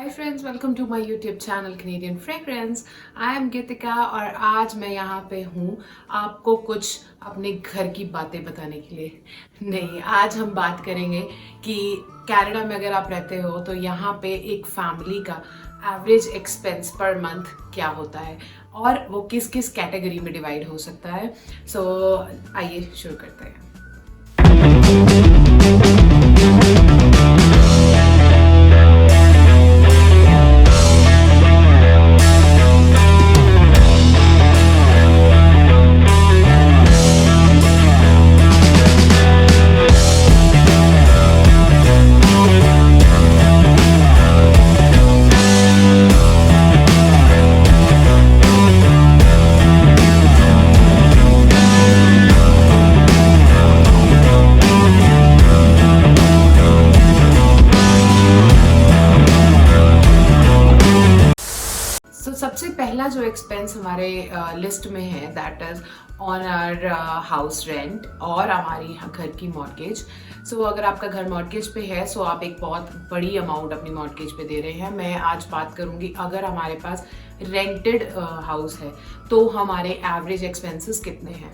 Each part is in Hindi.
Hi friends, welcome to my YouTube channel Canadian fragrance. I am Geetika और आज मैं यहाँ पे हूँ आपको कुछ अपने घर की बातें बताने के लिए। नहीं, आज हम बात करेंगे कि कनाडा में अगर आप रहते हो तो यहाँ पे एक फैमिली का एवरेज एक्सपेंस पर मंथ क्या होता है और वो किस किस कैटेगरी में डिवाइड हो सकता है। सो आइए शुरू करते हैं। सबसे पहला जो एक्सपेंस हमारे लिस्ट में है that is on our house rent और हमारी घर की मॉर्गेज। सो अगर आपका घर मॉर्गेज पे है सो आप एक बहुत बड़ी अमाउंट अपनी मॉर्गेज पे दे रहे हैं। मैं आज बात करूंगी अगर हमारे पास रेंटेड हाउस है तो हमारे एवरेज एक्सपेंसेस कितने हैं।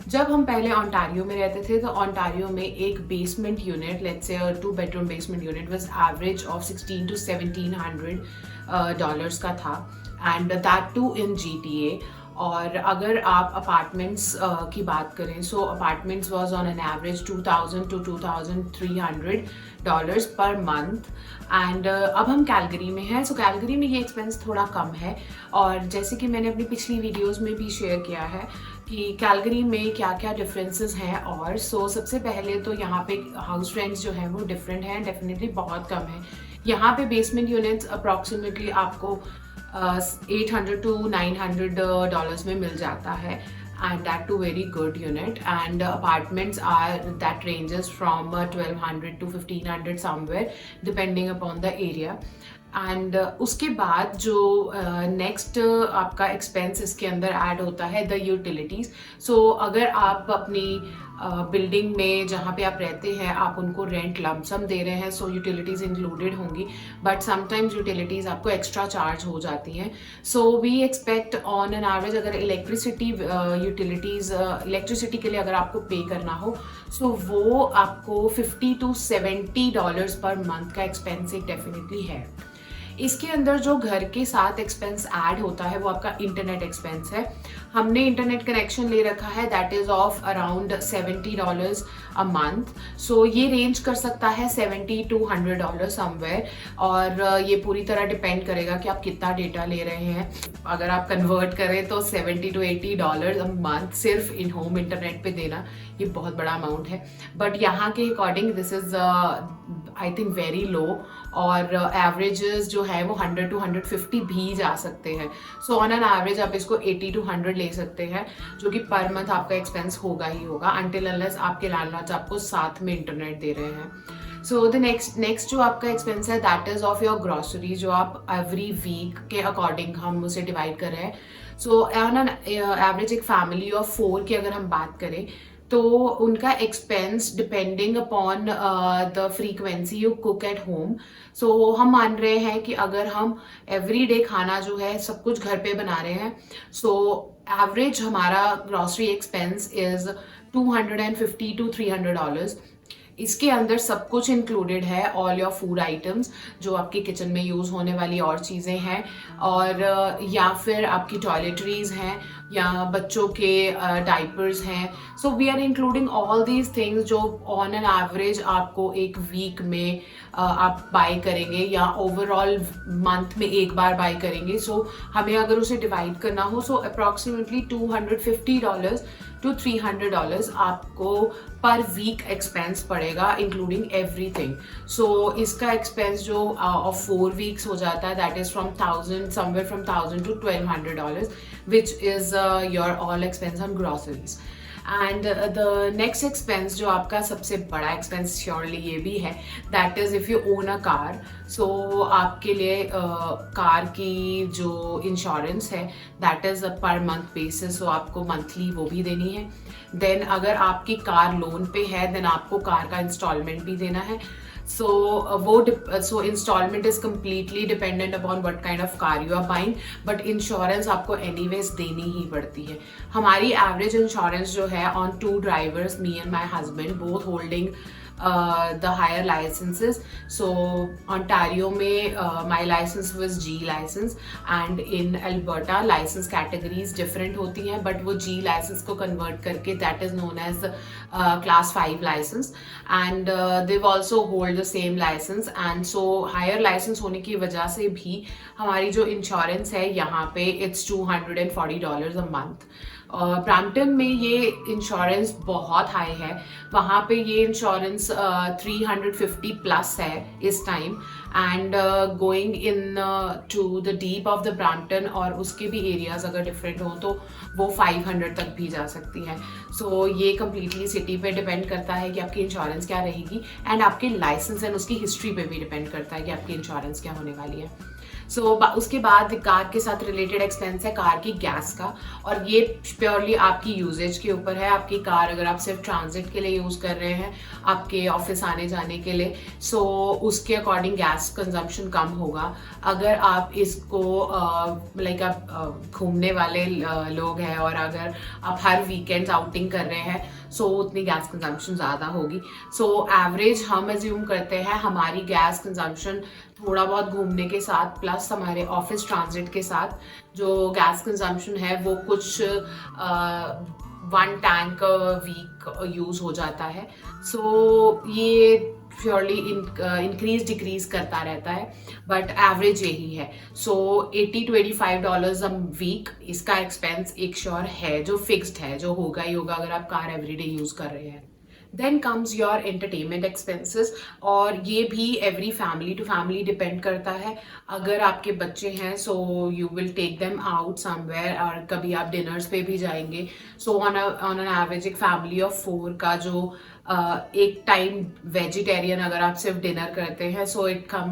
जब हम पहले ओंटारियो में रहते थे तो ओंटारियो में एक basement unit, let's say 2 bedroom basement unit was average of $1600 to $1700 का था, and that too in GTA। और अगर आप अपार्टमेंट्स की बात करें so apartments was on an average $2000 to $2300 per month. And अब हम कैलगरी में हैं, सो कैलगरी में ये एक्सपेंस थोड़ा कम है। और जैसे कि मैंने अपनी पिछली वीडियोस में भी शेयर किया है कि कैलगरी में क्या क्या डिफरेंसेस हैं। और सबसे पहले तो यहाँ पे हाउस रेंट्स जो है वो डिफरेंट हैं, डेफिनेटली बहुत कम है। यहाँ पे बेसमेंट यूनिट्स अप्रॉक्सीमेटली आपको $800 to $900 में मिल जाता है, and that too very good unit. And apartments are that ranges from 1200 to 1500 somewhere depending upon the area. And उसके बाद जो नेक्स्ट आपका एक्सपेंस इसके अंदर ऐड होता है द यूटिलिटीज़। सो अगर आप अपनी बिल्डिंग में जहाँ पे आप रहते हैं आप उनको रेंट लमसम दे रहे हैं सो यूटिलिटीज़ इंक्लूडेड होंगी, बट समटाइम्स यूटिलिटीज़ आपको एक्स्ट्रा चार्ज हो जाती हैं। So we expect on an average अगर इलेक्ट्रिसिटी यूटिलिटीज़ इलेक्ट्रिसिटी के लिए अगर आपको पे करना हो सो वो आपको $50 to $70 पर मंथ का एक्सपेंस एक डेफिनेटली है। इसके अंदर जो घर के साथ एक्सपेंस ऐड होता है वो आपका इंटरनेट एक्सपेंस है। हमने इंटरनेट कनेक्शन ले रखा है that is of around $70 a month. So ये रेंज कर सकता है $70 to $100 समवेयर, और ये पूरी तरह डिपेंड करेगा कि आप कितना डेटा ले रहे हैं। अगर आप कन्वर्ट करें तो $70 to $80 अ मंथ सिर्फ इन होम इंटरनेट पे देना ये बहुत बड़ा अमाउंट है, बट यहाँ के according this is I think very low. और एवरेजेस जो है वो 100 to 150 भी जा सकते हैं। सो ऑन एन एवरेज आप इसको 80 to 100 ले सकते हैं, जो कि पर मंथ आपका एक्सपेंस होगा ही होगा अनटिल अनलेस आपके लैंडलॉर्ड्स आपको साथ में इंटरनेट दे रहे हैं। सो द नेक्स्ट जो आपका एक्सपेंस है that is of your grocery, जो आप एवरी वीक के अकॉर्डिंग हम उसे डिवाइड कर रहे हैं। सो ऑन एन एवरेज एक फैमिली ऑफ 4 की अगर हम बात करें तो उनका expense depending upon the frequency you cook at home. So हम मान रहे हैं कि अगर हम एवरी डे खाना जो है सब कुछ घर पे बना रहे हैं सो एवरेज हमारा ग्रॉसरी एक्सपेंस इज $250 to $300। इसके अंदर सब कुछ इंक्लूडेड है, ऑल योर फूड आइटम्स जो आपके किचन में यूज़ होने वाली और चीज़ें हैं, और या फिर आपकी टॉयलेटरीज हैं या बच्चों के डाइपर्स हैं। So we are including all these things जो ऑन एन एवरेज आपको एक वीक में आप बाय करेंगे या ओवरऑल मंथ में एक बार बाय करेंगे। सो हमें अगर उसे डिवाइड करना हो सो अप्रॉक्सीमेटली $250 to $300 आपको पर वीक एक्सपेंस पड़ेगा इंक्लूडिंग एवरीथिंग। सो इसका एक्सपेंस जो ऑफ 4 वीक्स हो जाता है that is somewhere from 1000 to $1200 which is your all expense on groceries. And the next expense जो आपका सबसे बड़ा एक्सपेंस श्योरली ये भी है that is if you own a car. So आपके लिए कार की जो इंश्योरेंस है that is per month basis, so आपको मंथली वो भी देनी है। देन अगर आपकी कार लोन पे है देन आपको कार का इंस्टॉलमेंट भी देना है। So instalment is completely dependent upon what kind of car you are buying, but insurance आपको एनीवेज देनी ही पड़ती है। हमारी एवरेज इंश्योरेंस जो है on 2 drivers, me and my husband both holding the higher licenses. So Ontario में my license was G license, and in Alberta license categories different होती हैं, but वो G license को convert करके that is known as class 5 license, and they've also hold the same license, and so higher license होने की वजह से भी हमारी जो insurance है यहाँ पे it's $240 a month। ब्रैम्पटन में ये इंश्योरेंस बहुत हाई है, वहाँ पे ये इंश्योरेंस 350 प्लस है इस time, and going in to the deep of the Brampton और उसके भी एरियाज अगर डिफरेंट हो तो वो 500 तक भी जा सकती है। सो ये कम्प्लीटली सिटी पे डिपेंड करता है कि आपकी इंश्योरेंस क्या रहेगी, एंड आपके लाइसेंस एंड उसकी हिस्ट्री पे भी डिपेंड करता है कि आपकी इंश्योरेंस क्या होने वाली है। उसके बाद कार के साथ रिलेटेड एक्सपेंस है कार की गैस का, और ये प्योरली आपकी यूजेज के ऊपर है। आपकी कार अगर आप सिर्फ ट्रांजिट के लिए यूज़ कर रहे हैं, आपके ऑफिस आने जाने के लिए, उसके अकॉर्डिंग गैस कंजम्पशन कम होगा। अगर आप इसको लाइक आप घूमने वाले लोग हैं और अगर आप हर वीकेंड आउटिंग कर रहे हैं, उतनी गैस कंजम्पशन ज़्यादा होगी। एवरेज हम एज्यूम करते हैं हमारी गैस कंजम्पशन थोड़ा बहुत घूमने के साथ प्लस हमारे ऑफिस ट्रांजिट के साथ जो गैस कंजम्पशन है वो कुछ 1 टैंक वीक यूज़ हो जाता है। ये प्योरली इंक्रीज डिक्रीज करता रहता है, बट एवरेज यही है। $80 to $85 अ वीक इसका एक्सपेंस एक श्योर है, जो फिक्स्ड है, जो होगा ही होगा अगर आप कार एवरीडे यूज़ कर रहे हैं। Then comes your entertainment expenses, और ये भी every family to family depend करता है। अगर आपके बच्चे हैं you will take them out somewhere, और कभी आप डिनर्स पे भी जाएंगे। ऑन एन एवरेज एक फैमिली ऑफ 4 का जो एक टाइम वेजिटेरियन अगर आप सिर्फ डिनर करते हैं,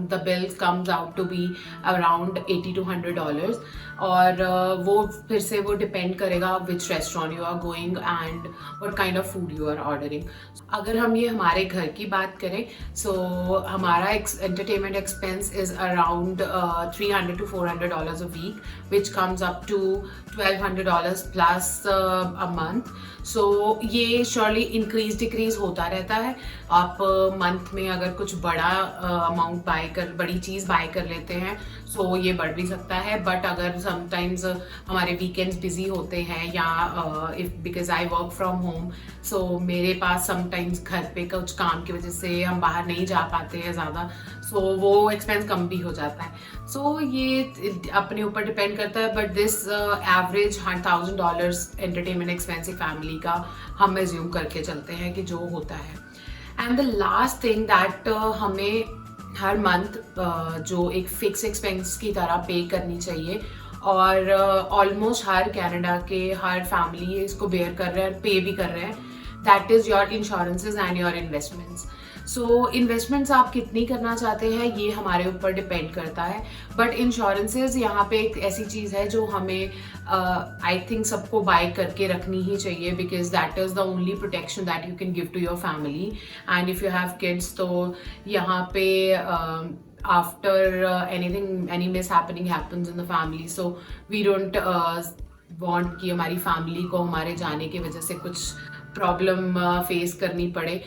the bill comes out to be around $80 to $100, और वो फिर से वो डिपेंड करेगा which restaurant you are going and what kind of food you are ordering. अगर हम ये हमारे घर की बात करें, हमारा entertainment expense is around $300 to $400 a week, which comes up to $1,200 plus a month. ये श्योरली इंक्रीज डिक्रीज होता रहता है। आप मंथ में अगर कुछ बड़ा अमाउंट बड़ी चीज़ बाय कर लेते हैं, ये बढ़ भी सकता है, बट अगर समटाइम्स हमारे वीकेंड्स बिजी होते हैं या if because I work from home, मेरे पास समटाइम्स घर पे कुछ काम की वजह से हम बाहर नहीं जा पाते हैं ज़्यादा, वो एक्सपेंस कम भी हो जाता है। ये अपने ऊपर डिपेंड करता है, but this average $1,000 entertainment expense एक फैमिली का हम एज्यूम करके चलते हैं कि जो होता है। And the last thing that हमें हर मंथ जो एक फिक्स एक्सपेंस की तरह पे करनी चाहिए, और ऑलमोस्ट हर कनाडा के हर फैमिली इसको बेयर कर रहे हैं, पे भी कर रहे हैं, that is your insurances and your investments. Investments आप कितनी करना चाहते हैं ये हमारे ऊपर डिपेंड करता है, बट इंश्योरेंसेज यहाँ पे एक ऐसी चीज़ है जो हमें आई थिंक सबको बाय करके रखनी ही चाहिए, because that is the only protection that you can give to your family. And if you have kids, तो यहाँ पे after any mishappening happens in the family, so we don't want कि हमारी फैमिली को हमारे जाने की वजह से कुछ प्रॉब्लम फेस करनी पड़े।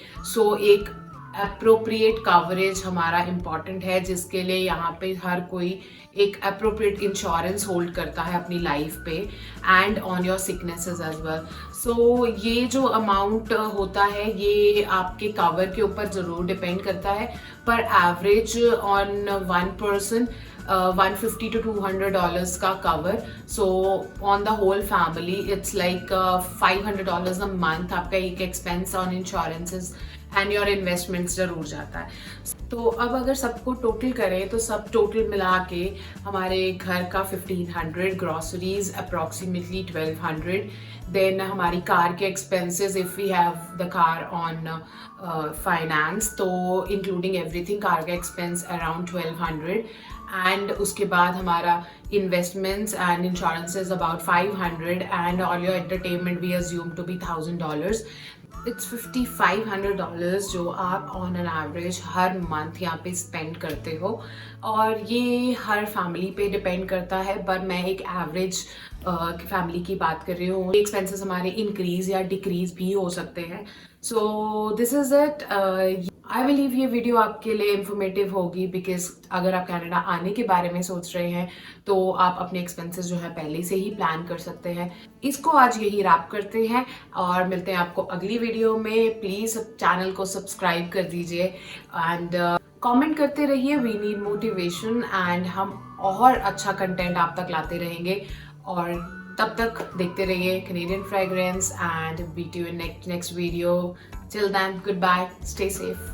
एक अप्रोप्रिएट कवरेज हमारा इम्पॉर्टेंट है, जिसके लिए यहाँ पे हर कोई एक अप्रोप्रिएट इंश्योरेंस होल्ड करता है अपनी लाइफ पे and on your sicknesses as well. ये जो अमाउंट होता है ये आपके कवर के ऊपर ज़रूर डिपेंड करता है, पर average on one person $150 to $200 का cover, on the whole family it's like $500 a month आपका एक expense on insurances and your investments जरूर जाता है। तो अब अगर सबको टोटल करें तो सब टोटल मिला के हमारे घर का 1500, ग्रॉसरीज अप्रॉक्सीमेटली 1200, देन हमारी कार के expenses if we have the car on finance, तो इंक्लूडिंग एवरीथिंग कार का एक्सपेंस अराउंड 1200, एंड उसके बाद हमारा investments and insurances about $500, and all your entertainment we assume to be $1,000. It's $5,500 जो आप on an average her month यहाँ पे स्पेंड करते हो, और ये हर फैमिली पे डिपेंड करता है, पर मैं एक एवरेज फैमिली की बात कर रही हूँ। एक्सपेंसेस हमारे इंक्रीज या डिक्रीज भी हो सकते हैं। So this is it. I believe ये वीडियो आपके लिए इंफॉर्मेटिव होगी, बिकॉज अगर आप कनाडा आने के बारे में सोच रहे हैं तो आप अपने एक्सपेंसेस जो है पहले से ही प्लान कर सकते हैं। इसको आज यही रैप करते हैं और मिलते हैं आपको अगली वीडियो में। प्लीज़ चैनल को सब्सक्राइब कर दीजिए एंड कमेंट करते रहिए। वी नीड मोटिवेशन एंड हम और अच्छा कंटेंट आप तक लाते रहेंगे। और तब तक देखते रहिए Canadian fragrance and meet you in next video. Till then, good bye, stay safe.